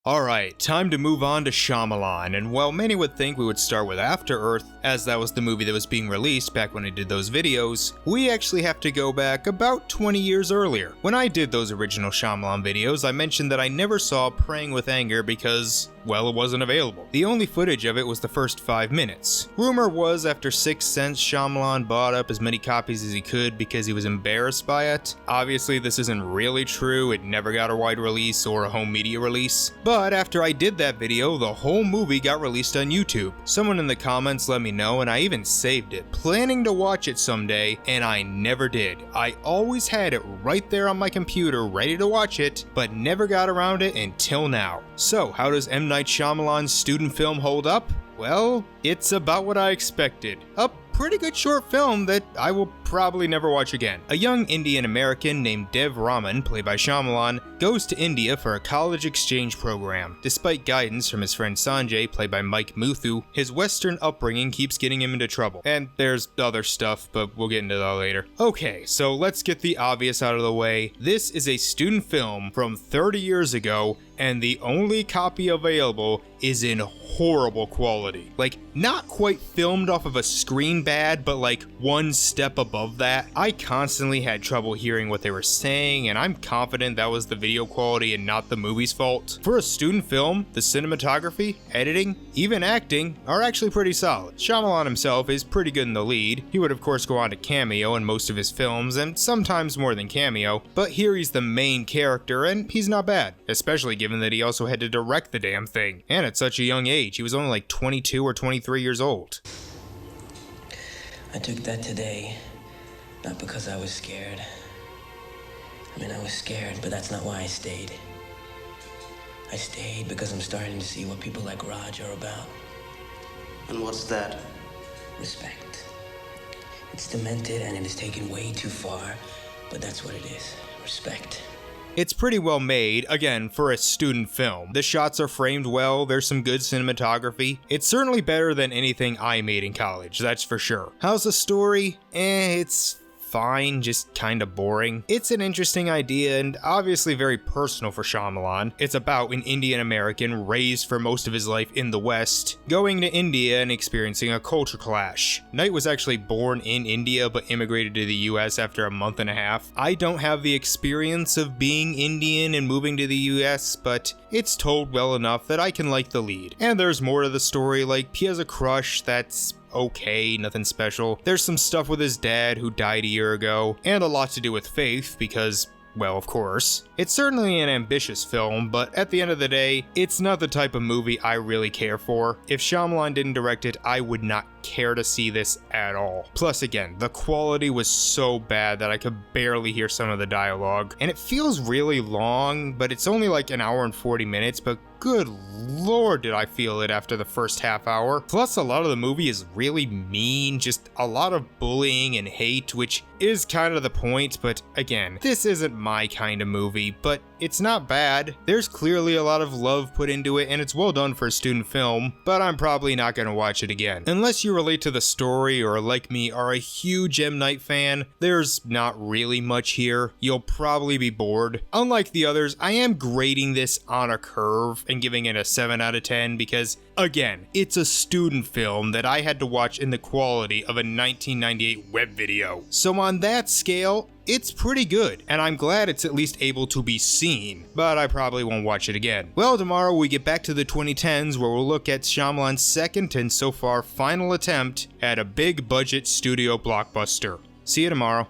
Alright, time to move on to Shyamalan, and while many would think we would start with After Earth, as that was the movie that was being released back when I did those videos, we actually have to go back about 20 years earlier. When I did those original Shyamalan videos, I mentioned that I never saw Praying with Anger because, well, it wasn't available. The only footage of it was the first 5 minutes. Rumor was after Sixth Sense, Shyamalan bought up as many copies as he could because he was embarrassed by it. Obviously, this isn't really true, it never got a wide release or a home media release. But after I did that video, the whole movie got released on YouTube. Someone in the comments let me know, and I even saved it, planning to watch it someday, and I never did. I always had it right there on my computer ready to watch it, but never got around it until now. So, how does M. Night Shyamalan's student film hold up? Well, it's about what I expected. A pretty good short film that I will probably never watch again. A young Indian American named Dev Raman, played by Shyamalan, goes to India for a college exchange program. Despite guidance from his friend Sanjay, played by Mike Muthu, his Western upbringing keeps getting him into trouble. And there's other stuff, but we'll get into that later. Okay, so let's get the obvious out of the way. This is a student film from 30 years ago, and the only copy available is in horrible quality. Like, not quite filmed off of a screen bad, but like one step above that. I constantly had trouble hearing what they were saying, and I'm confident that was the video quality and not the movie's fault. For a student film, the cinematography, editing, even acting are actually pretty solid. Shyamalan himself is pretty good in the lead. He would of course go on to cameo in most of his films, and sometimes more than cameo, but here he's the main character, and he's not bad, especially given that he also had to direct the damn thing, and at such a young age. He was only like 22 or 23 years old. I took that today, not because I was scared. I was scared, but that's not why I stayed. I stayed because I'm starting to see what people like Raj are about. And what's that? Respect. It's demented and it is taken way too far, but that's what it is. Respect. It's pretty well made, again, for a student film. The shots are framed well, there's some good cinematography. It's certainly better than anything I made in college, that's for sure. How's the story? It's fine, just kinda boring. It's an interesting idea and obviously very personal for Shyamalan. It's about an Indian American raised for most of his life in the West, going to India and experiencing a culture clash. Knight was actually born in India but immigrated to the US after a month and a half. I don't have the experience of being Indian and moving to the US, but it's told well enough that I can like the lead. And there's more to the story, like he has a crush that's okay, nothing special. There's some stuff with his dad who died a year ago, and a lot to do with faith because, well, of course. It's certainly an ambitious film, but at the end of the day, it's not the type of movie I really care for. If Shyamalan didn't direct it, I would not care to see this at all. Plus again, the quality was so bad that I could barely hear some of the dialogue, and it feels really long, but it's only like an hour and 40 minutes, but good lord did I feel it after the first half hour. Plus a lot of the movie is really mean, just a lot of bullying and hate, which is kind of the point, but again, this isn't my kind of movie, but it's not bad. There's clearly a lot of love put into it and it's well done for a student film, but I'm probably not gonna watch it again. Unless you relate to the story or like me are a huge M. Night fan, there's not really much here. You'll probably be bored. Unlike the others, I am grading this on a curve and giving it a 7 out of 10 because, again, it's a student film that I had to watch in the quality of a 1998 web video. So on that scale, it's pretty good, and I'm glad it's at least able to be seen, but I probably won't watch it again. Well, tomorrow we get back to the 2010s where we'll look at Shyamalan's second and so far final attempt at a big budget studio blockbuster. See you tomorrow.